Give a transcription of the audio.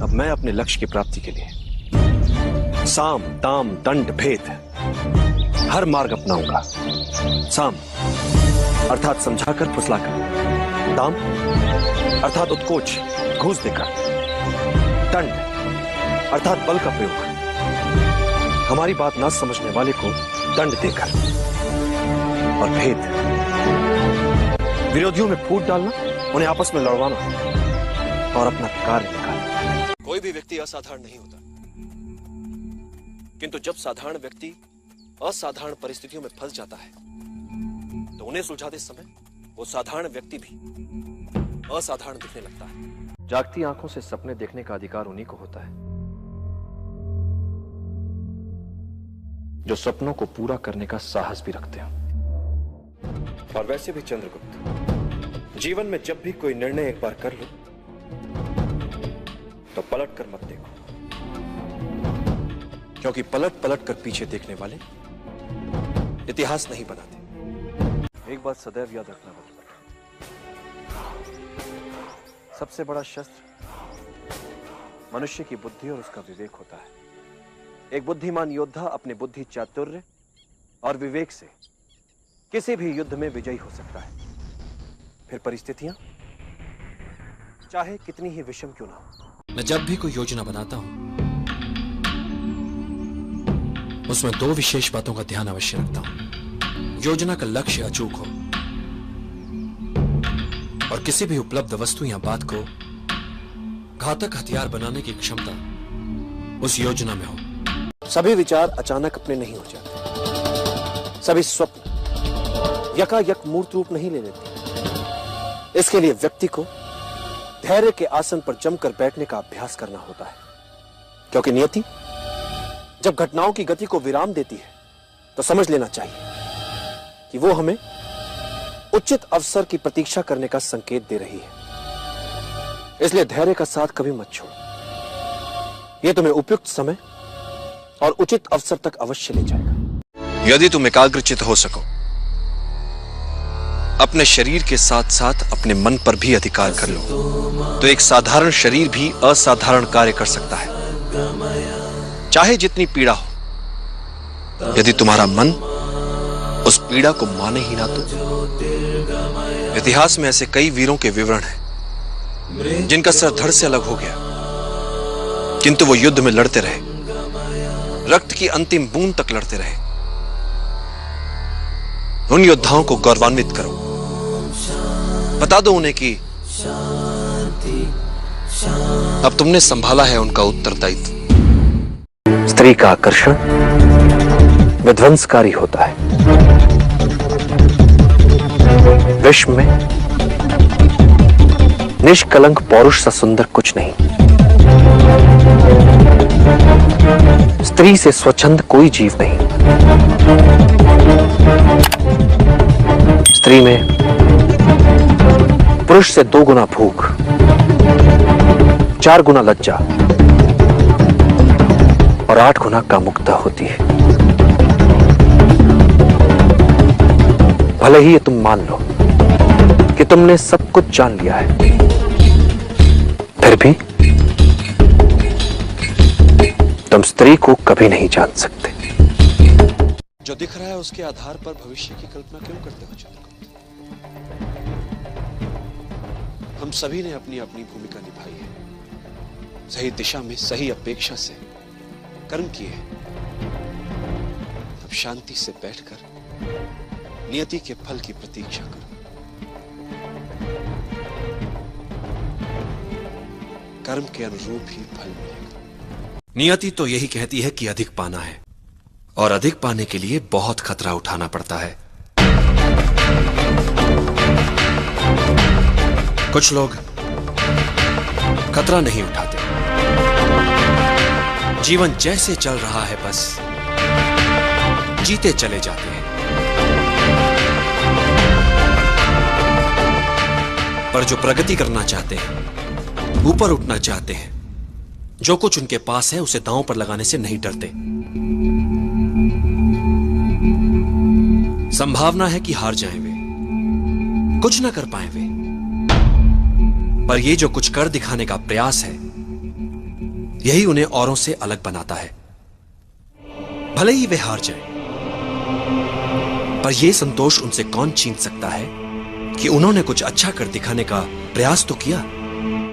अब मैं अपने लक्ष्य की प्राप्ति के लिए साम दाम दंड भेद हर मार्ग अपनाऊंगा। साम अर्थात समझाकर फुसलाकर, दाम अर्थात उत्कोच घूस देकर, दंड अर्थात बल का प्रयोग, हमारी बात ना समझने वाले को दंड देकर, और भेद विरोधियों में फूट डालना, उन्हें आपस में लड़वाना और अपना कार्य निकालना। कोई भी व्यक्ति असाधारण नहीं होता, किंतु जब साधारण व्यक्ति असाधारण परिस्थितियों में फंस जाता है तो उन्हें सुलझाते समय वो साधारण व्यक्ति भी असाधारण दिखने लगता है। जागती आंखों से सपने देखने का अधिकार उन्हीं को होता है जो सपनों को पूरा करने का साहस भी रखते हैं। और वैसे भी चंद्रगुप्त, जीवन में जब भी कोई निर्णय एक बार कर लो तो पलट कर मत देखो, क्योंकि पलट पलट कर पीछे देखने वाले इतिहास नहीं बनाते। एक बात सदैव याद रखना बचपन, सबसे बड़ा शस्त्र मनुष्य की बुद्धि और उसका विवेक होता है। एक बुद्धिमान योद्धा अपने बुद्धि चातुर्य और विवेक से किसी भी युद्ध में विजयी हो सकता है, फिर परिस्थितियां चाहे कितनी ही विषम क्यों ना हो। मैं जब भी कोई योजना बनाता हूं उसमें दो विशेष बातों का ध्यान अवश्य रखता हूं। योजना का लक्ष्य अचूक हो और किसी भी उपलब्ध वस्तु या बात को घातक हथियार बनाने की क्षमता उस योजना में हो। सभी विचार अचानक अपने नहीं हो जाते, सभी स्वप्न यकायक मूर्त रूप नहीं ले लेते। इसके लिए व्यक्ति को धैर्य के आसन पर जमकर बैठने का अभ्यास करना होता है, क्योंकि नियति जब घटनाओं की गति को विराम देती है तो समझ लेना चाहिए कि वो हमें उचित अवसर की प्रतीक्षा करने का संकेत दे रही है। इसलिए धैर्य का साथ कभी मत छोड़ो, यह तुम्हें उपयुक्त समय और उचित अवसर तक अवश्य ले जाएगा। यदि तुम एकाग्रचित हो सको, अपने शरीर के साथ साथ अपने मन पर भी अधिकार कर लो, तो एक साधारण शरीर भी असाधारण कार्य कर सकता है, चाहे जितनी पीड़ा हो। यदि तुम्हारा मन उस पीड़ा को माने ही ना तो। इतिहास में ऐसे कई वीरों के विवरण हैं जिनका सर धड़ से अलग हो गया, किंतु वो युद्ध में लड़ते रहे, रक्त की अंतिम बूंद तक लड़ते रहे। उन योद्धाओं को गौरवान्वित करो, बता दो उन्हें कि अब तुमने संभाला है उनका उत्तरदायित्व। स्त्री का आकर्षण विध्वंसकारी होता है। विश्व में निष्कलंक पौरुष सा सुंदर कुछ नहीं। स्त्री से स्वच्छंद कोई जीव नहीं। स्त्री में पुरुष से 2 गुना भूख, 4 गुना लज्जा और 8 गुना कामुकता होती है। भले ही ये तुम मान लो कि तुमने सब कुछ जान लिया है, फिर भी तुम स्त्री को कभी नहीं जान सकते। जो दिख रहा है उसके आधार पर भविष्य की कल्पना क्यों करते हो चंद्रगुप्त? हम सभी ने अपनी अपनी भूमिका निभाई है, सही दिशा में सही अपेक्षा से कर्म किए हैं। अब शांति से बैठकर नियति के फल की प्रतीक्षा करो। कर्म के अनुरूप ही फल मिलेगा। नियति तो यही कहती है कि अधिक पाना है, और अधिक पाने के लिए बहुत खतरा उठाना पड़ता है। कुछ लोग खतरा नहीं उठाते, जीवन जैसे चल रहा है बस जीते चले जाते हैं। पर जो प्रगति करना चाहते हैं, ऊपर उठना चाहते हैं, जो कुछ उनके पास है उसे दांव पर लगाने से नहीं डरते। संभावना है कि हार जाएं वे, कुछ ना कर पाए वे, पर ये जो कुछ कर दिखाने का प्रयास है यही उन्हें औरों से अलग बनाता है। भले ही वे हार जाए, पर यह संतोष उनसे कौन छीन सकता है कि उन्होंने कुछ अच्छा कर दिखाने का प्रयास तो किया।